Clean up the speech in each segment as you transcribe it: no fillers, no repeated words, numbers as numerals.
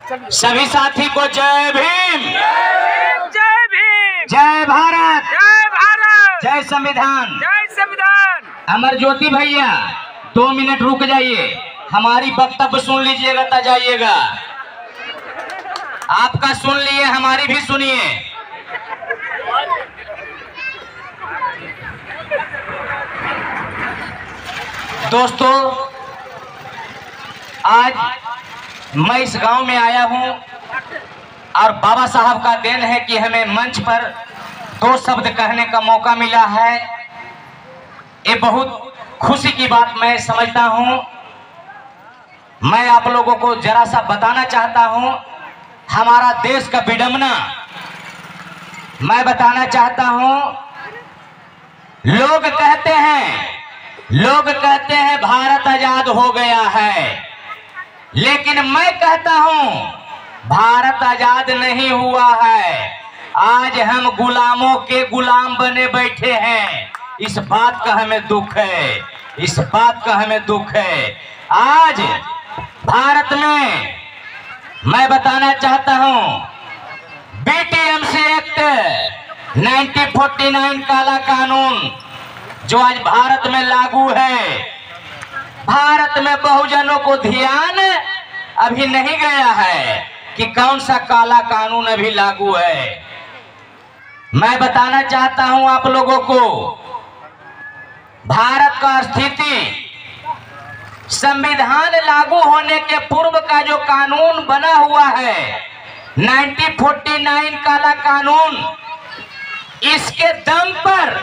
सभी साथी को जय भीम, जय भीम, जय भारत, जय भारत, जय संविधान, जय संविधान। अमर ज्योति भैया 2 मिनट रुक जाइए, हमारी वक्तव्य सुन लीजिएगा तो जाइएगा। आपका सुन लिए, हमारी भी सुनिए। दोस्तों, आज मैं इस गांव में आया हूं और बाबा साहब का देन है कि हमें मंच पर 2 शब्द कहने का मौका मिला है। ये बहुत खुशी की बात मैं समझता हूं। मैं आप लोगों को जरा सा बताना चाहता हूं हमारा देश का विडंबना। मैं बताना चाहता हूं, लोग कहते हैं भारत आजाद हो गया है, लेकिन मैं कहता हूं भारत आजाद नहीं हुआ है। आज हम गुलामों के गुलाम बने बैठे हैं। इस बात का हमें दुख है, इस बात का हमें दुख है। आज भारत में मैं बताना चाहता हूं, बीटीएमसी एक्ट 1949 काला कानून जो आज भारत में लागू है, भारत में बहुजनों को ध्यान अभी नहीं गया है कि कौन सा काला कानून अभी लागू है। मैं बताना चाहता हूं आप लोगों को, भारत का स्थिति संविधान लागू होने के पूर्व का जो कानून बना हुआ है 1949 काला कानून, इसके दम पर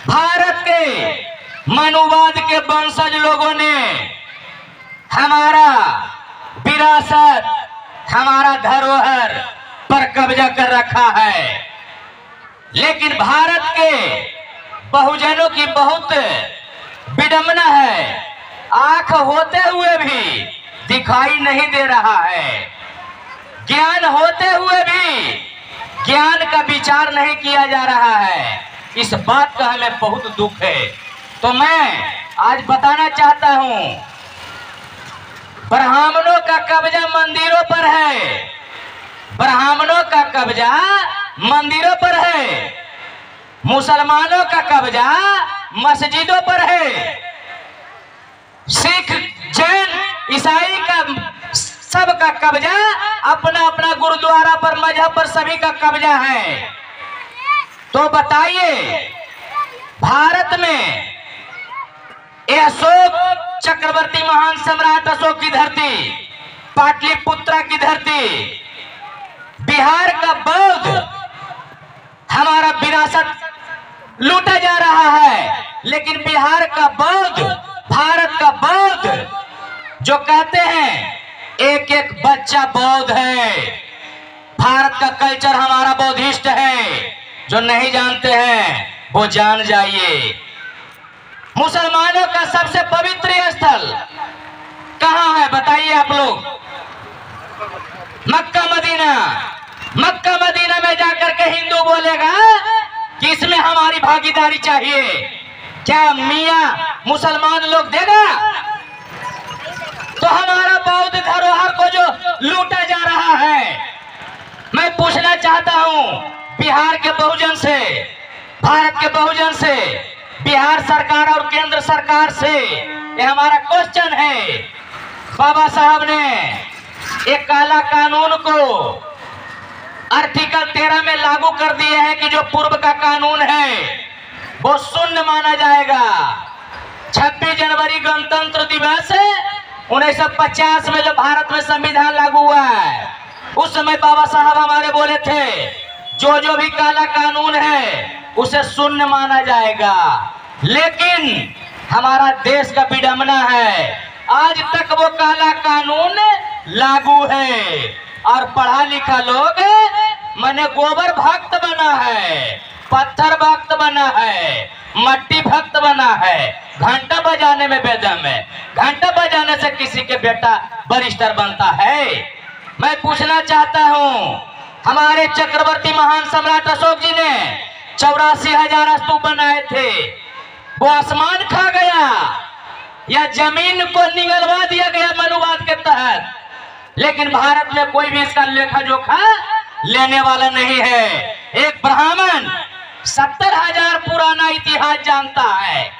भारत के मनुवाद के वंशज लोगों ने हमारा विरासत, हमारा धरोहर पर कब्जा कर रखा है। लेकिन भारत के बहुजनों की बहुत विडंबना है, आंख होते हुए भी दिखाई नहीं दे रहा है, ज्ञान होते हुए भी ज्ञान का विचार नहीं किया जा रहा है। इस बात का हमें बहुत दुख है। तो मैं आज बताना चाहता हूं, ब्राह्मणों का कब्जा मंदिरों पर है, ब्राह्मणों का कब्जा मंदिरों पर है, मुसलमानों का कब्जा मस्जिदों पर है, सिख, जैन, ईसाई का सबका कब्जा अपना अपना गुरुद्वारा पर, मजहब पर सभी का कब्जा है। तो बताइए, भारत में अशोक चक्रवर्ती, महान सम्राट अशोक की धरती, पाटलिपुत्रा की धरती, बिहार का बौद्ध, हमारा विरासत लूटा जा रहा है। लेकिन बिहार का बौद्ध, भारत का बौद्ध जो कहते हैं एक एक बच्चा बौद्ध है, भारत का कल्चर हमारा बौद्धिस्ट है। जो नहीं जानते हैं वो जान जाइए। मुसलमानों का सबसे पवित्र स्थल कहां है बताइए आप लोग? Mecca Medina. मक्का मदीना में जाकर के हिंदू बोलेगा कि इसमें हमारी भागीदारी चाहिए, क्या मियां मुसलमान लोग देगा? तो हमारा बौद्ध धरोहर को जो लूटा जा रहा है, मैं पूछना चाहता हूं बिहार के बहुजन से, भारत के बहुजन से, बिहार सरकार और केंद्र सरकार से, ये हमारा क्वेश्चन है। बाबा साहब ने एक काला कानून को आर्टिकल 13 में लागू कर दिए हैं कि जो पूर्व का कानून है वो शून्य माना जाएगा। 26 जनवरी गणतंत्र दिवस 1950 में जो भारत में संविधान लागू हुआ है, उस समय बाबा साहब हमारे बोले थे जो भी काला कानून है उसे शून्य माना जाएगा। लेकिन हमारा देश का विडंबना है, आज तक वो काला कानून लागू है और पढ़ा लिखा लोग मैंने गोबर भक्त बना है, पत्थर भक्त बना है, मट्टी भक्त बना है, घंटा बजाने में बेदम है, घंटा बजाने से किसी के बेटा बैरिस्टर बनता है। मैं पूछना चाहता हूं, हमारे चक्रवर्ती महान सम्राट अशोक जी ने 84,000 स्तूप बनाए थे, वो आसमान खा गया या जमीन को निगलवा दिया गया मनुवाद के तहत? लेकिन भारत में कोई भी इसका लेखा जोखा लेने वाला नहीं है। एक ब्राह्मण 70,000 पुराना इतिहास जानता है।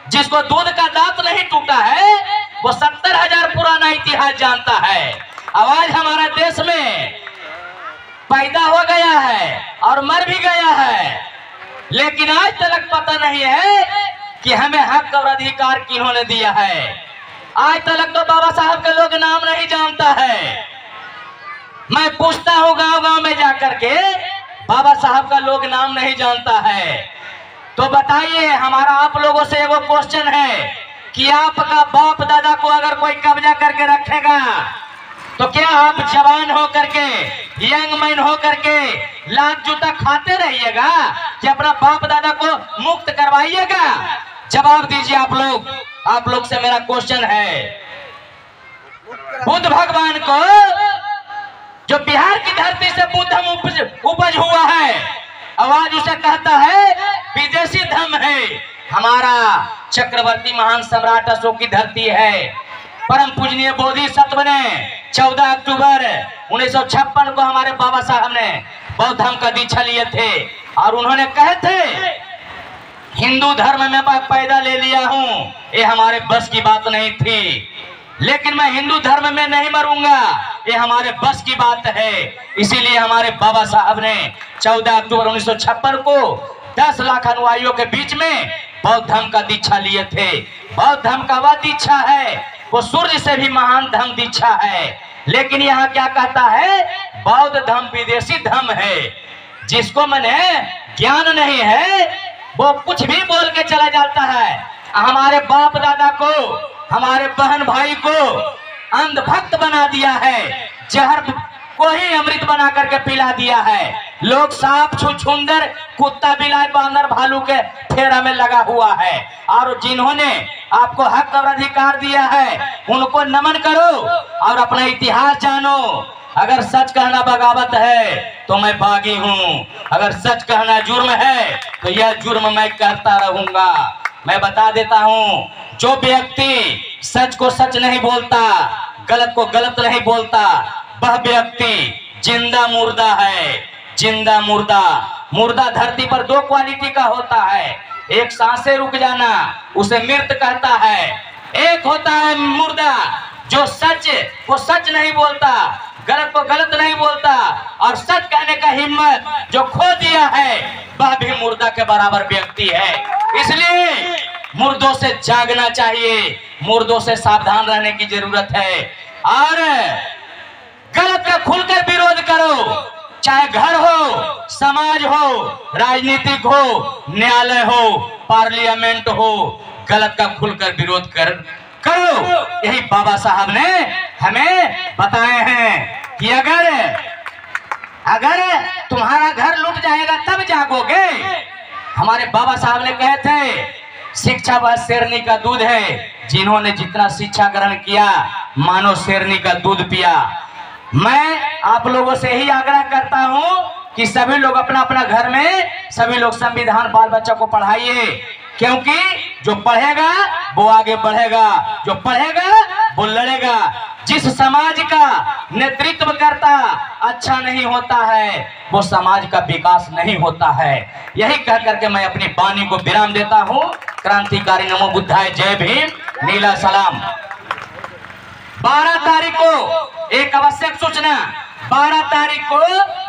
जिसको दूध का दांत नहीं टूटा है वो 70,000 पुराना इतिहास जानता है। आवाज हमारा देश में पैदा हो गया है और मर भी गया है, लेकिन आज तक पता नहीं है कि हमें हक और अधिकार किन्होंने दिया है। आज तक तो बाबा साहब के लोग नाम नहीं जानता है। मैं पूछता हूँ गांव गांव में जाकर के, बाबा साहब का लोग नाम नहीं जानता है। तो बताइए, हमारा आप लोगों से एगो क्वेश्चन है कि आपका बाप दादा को अगर कोई कब्जा करके रखेगा तो क्या आप जवान हो करके, यंग मैन हो करके लात जूता खाते रहिएगा कि अपना बाप दादा को मुक्त करवाइएगा? जवाब दीजिए आप लोग से मेरा क्वेश्चन है। बुद्ध भगवान को, जो बिहार की धरती से बुद्ध उपज हुआ है, आवाज उसे कहता है विदेशी धर्म है। हमारा चक्रवर्ती महान सम्राट अशोक की धरती है। परम पूजनीय बोधिसत्व ने 14 अक्टूबर 1956 को हमारे बाबा साहब ने बौद्ध धर्म का दीक्षा लिए थे और उन्होंने कहे थे हिंदू धर्म में मैं पैदा ले लिया हूँ, ये हमारे बस की बात नहीं थी, लेकिन मैं हिंदू धर्म में नहीं मरूंगा, ये हमारे बस की बात है। इसीलिए हमारे बाबा साहब ने 14 अक्टूबर 1956 को 10 लाख अनुयायियों के बीच में बौद्ध धर्म का दीक्षा लिए थे। बौद्ध धर्म का वह दीक्षा है, वो सूर्य से भी महान धर्म दीक्षा है। लेकिन यहाँ क्या कहता है, बौद्ध धर्म विदेशी धर्म है। जिसको मैंने ज्ञान नहीं है वो कुछ भी बोल के चला जाता है। हमारे बाप दादा को, हमारे बहन भाई को अंधभक्त बना दिया है, जहर को ही अमृत बना करके पिला दिया है। लोग सांप छुछुंदर कुत्ता बिलाई बांदर भालू के फेरा में लगा हुआ है। और जिन्होंने आपको हक और अधिकार दिया है उनको नमन करो और अपना इतिहास जानो। अगर सच कहना बगावत है तो मैं बागी हूँ, अगर सच कहना जुर्म है तो यह जुर्म मैं करता रहूंगा। मैं बता देता हूँ, जो व्यक्ति सच को सच नहीं बोलता, गलत को गलत नहीं बोलता, वह व्यक्ति जिंदा मुर्दा है। जिंदा मुर्दा, मुर्दा धरती पर 2 क्वालिटी का होता है। एक सांसें रुक जाना, उसे मृत कहता है। एक होता है मुर्दा जो सच को सच नहीं बोलता, गलत को गलत नहीं बोलता और सच कहने का हिम्मत जो खो दिया है, वह भी मुर्दा के बराबर व्यक्ति है। इसलिए मुर्दों से जागना चाहिए, मुर्दों से सावधान रहने की जरूरत है और गलत का खुलकर विरोध करो। चाहे घर हो, समाज हो, राजनीतिक हो, न्यायालय हो, पार्लियामेंट हो, गलत का खुलकर विरोध करो। यही बाबा साहब ने हमें बताए हैं कि अगर तुम्हारा घर लूट जाएगा तब जागोगे। हमारे बाबा साहब ने कहे थे शिक्षा वह शेरनी का दूध है, जिन्होंने जितना शिक्षा ग्रहण किया मानो शेरनी का दूध पिया। मैं आप लोगों से ही आग्रह करता हूं कि सभी लोग अपना अपना घर में सभी लोग संविधान बाल बच्चा को पढ़ाइए, क्योंकि जो पढ़ेगा वो आगे बढ़ेगा, जो पढ़ेगा वो लड़ेगा। जिस समाज का नेतृत्व करता अच्छा नहीं होता है वो समाज का विकास नहीं होता है। यही कह करके मैं अपनी वाणी को विराम देता हूँ। क्रांतिकारी नमो बुद्धाय, जय भीम, नीला सलाम। 12 तारीख को एक आवश्यक सूचना, 12 तारीख को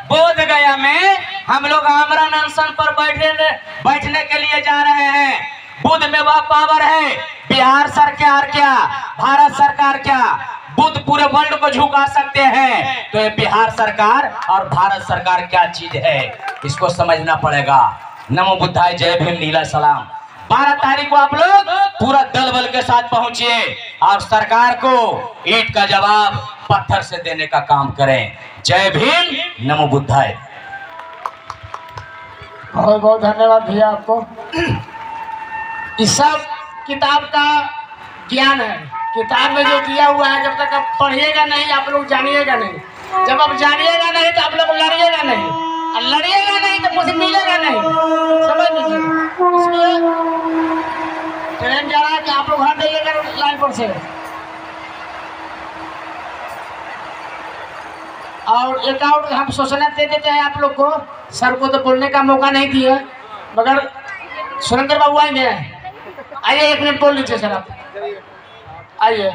बोध गया में हम लोग आमरण अनशन पर बैठने के लिए जा रहे हैं। बुद्ध में वह पावर है, बिहार सरकार क्या, भारत सरकार क्या, बुद्ध पूरे वर्ल्ड को झुका सकते हैं, तो ये बिहार सरकार और भारत सरकार क्या चीज है, इसको समझना पड़ेगा। नमो बुद्धाय, जय भीम, नीला सलाम। 12 तारीख को आप लोग पूरा दल बल के साथ पहुंचिए और सरकार को ईंट का जवाब पत्थर से देने का काम करें। जय भीम, नमो बुद्धाय। बहुत बहुत धन्यवाद भैया आपको। इस सब किताब का ज्ञान है, किताब में जो दिया हुआ है, जब तक आप पढ़िएगा नहीं आप लोग जानिएगा नहीं। जब आप जानिएगा नहीं तो आप लोग लड़िएगा नहीं, और लड़िएगा नहीं तो कुछ मिलेगा नहीं, समझ लीजिए। इसलिए ट्रेन जा रहा है कि आप लोग हट जाइएगा लाइन पर से। और एक और हम सूचना दे देते हैं आप लोग को। सर को तो बोलने का मौका नहीं दिया, मगर सुरेंद्र बाबू आएंगे। आइए 1 मिनट बोल लीजिए सर, आप आइए।